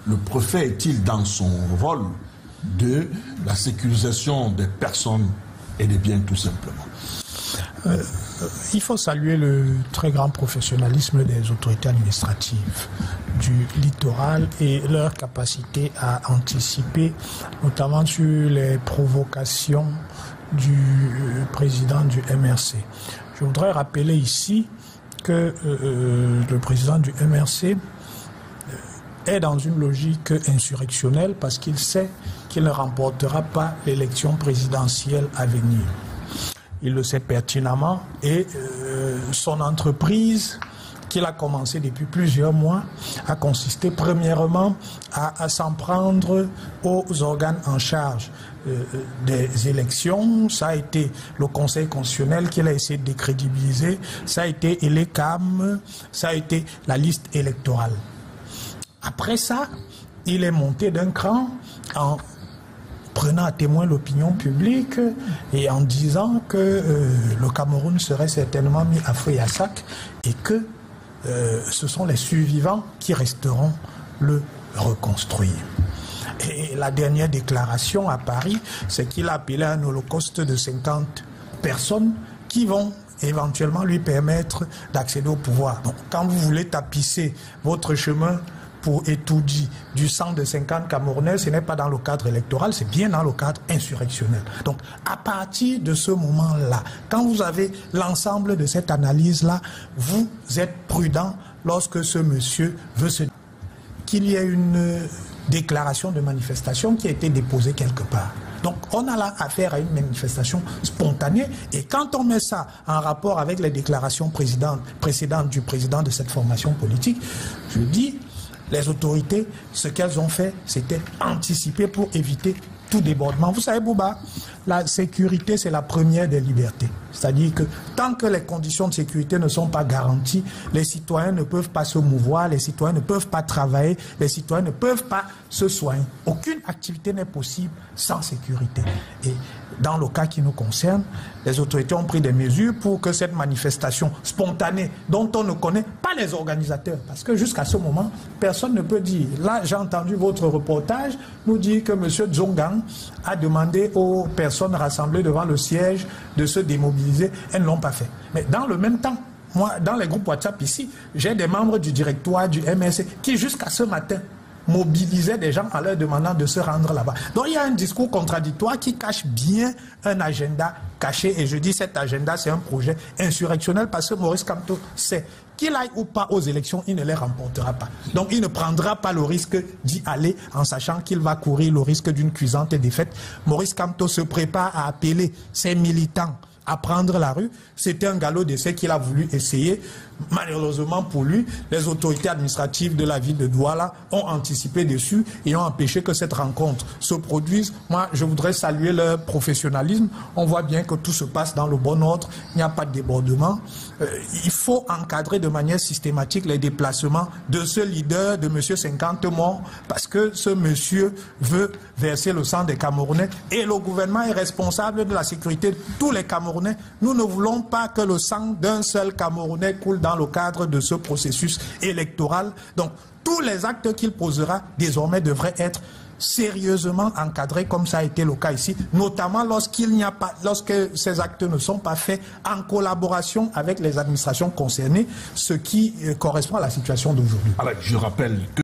le préfet est-il dans son rôle de la sécurisation des personnes et des biens tout simplement? Il faut saluer le très grand professionnalisme des autorités administratives du littoral et leur capacité à anticiper, notamment sur les provocations du président du MRC. Je voudrais rappeler ici que le président du MRC est dans une logique insurrectionnelle parce qu'il sait qu'il ne remportera pas l'élection présidentielle à venir. Il le sait pertinemment et son entreprise, qu'il a commencé depuis plusieurs mois, a consisté premièrement à s'en prendre aux organes en charge des élections. Ça a été le Conseil constitutionnel qu'il a essayé de décrédibiliser, ça a été l'ECAM, ça a été la liste électorale. Après ça, il est monté d'un cran en prenant à témoin l'opinion publique et en disant que le Cameroun serait certainement mis à feu et à sac et que ce sont les survivants qui resteront le reconstruire. Et la dernière déclaration à Paris, c'est qu'il a appelé à un holocauste de 50 personnes qui vont éventuellement lui permettre d'accéder au pouvoir. Donc, quand vous voulez tapisser votre chemin pour étudier du sang de 50 Camerounais, ce n'est pas dans le cadre électoral, c'est bien dans le cadre insurrectionnel. Donc, à partir de ce moment-là, quand vous avez l'ensemble de cette analyse-là, vous êtes prudent lorsque ce monsieur veut qu'il y ait une déclaration de manifestation qui a été déposée quelque part. Donc, on a là affaire à une manifestation spontanée et quand on met ça en rapport avec les déclarations précédentes du président de cette formation politique, je dis, les autorités, ce qu'elles ont fait, c'était anticiper pour éviter tout débordement. Vous savez, Bouba, la sécurité, c'est la première des libertés. C'est-à-dire que tant que les conditions de sécurité ne sont pas garanties, les citoyens ne peuvent pas se mouvoir, les citoyens ne peuvent pas travailler, les citoyens ne peuvent pas se soigner. Aucune activité n'est possible sans sécurité. Et dans le cas qui nous concerne, les autorités ont pris des mesures pour que cette manifestation spontanée, dont on ne connaît pas les organisateurs, parce que jusqu'à ce moment, personne ne peut dire. Là, j'ai entendu votre reportage nous dire que M. Dzongang a demandé aux personnes rassemblées devant le siège de se démobiliser. Elles ne l'ont pas fait. Mais dans le même temps, moi, dans les groupes WhatsApp ici, j'ai des membres du directoire du MRC qui, jusqu'à ce matin, mobilisaient des gens en leur demandant de se rendre là-bas. Donc il y a un discours contradictoire qui cache bien un agenda caché. Et je dis cet agenda, c'est un projet insurrectionnel parce que Maurice Kamto sait qu'il aille ou pas aux élections, il ne les remportera pas. Donc il ne prendra pas le risque d'y aller en sachant qu'il va courir le risque d'une cuisante défaite. Maurice Kamto se prépare à appeler ses militants à prendre la rue. C'était un galop d'essai qu'il a voulu essayer. Malheureusement pour lui, les autorités administratives de la ville de Douala ont anticipé dessus et ont empêché que cette rencontre se produise. Moi, je voudrais saluer leur professionnalisme. On voit bien que tout se passe dans le bon ordre. Il n'y a pas de débordement. Il faut encadrer de manière systématique les déplacements de ce leader de M. 50 morts parce que ce monsieur veut verser le sang des Camerounais et le gouvernement est responsable de la sécurité de tous les Camerounais. Nous ne voulons pas que le sang d'un seul Camerounais coule dans le cadre de ce processus électoral. Donc, tous les actes qu'il posera désormais devraient être sérieusement encadrés comme ça a été le cas ici, notamment lorsque ces actes ne sont pas faits en collaboration avec les administrations concernées, ce qui correspond à la situation d'aujourd'hui. Alors, je rappelle que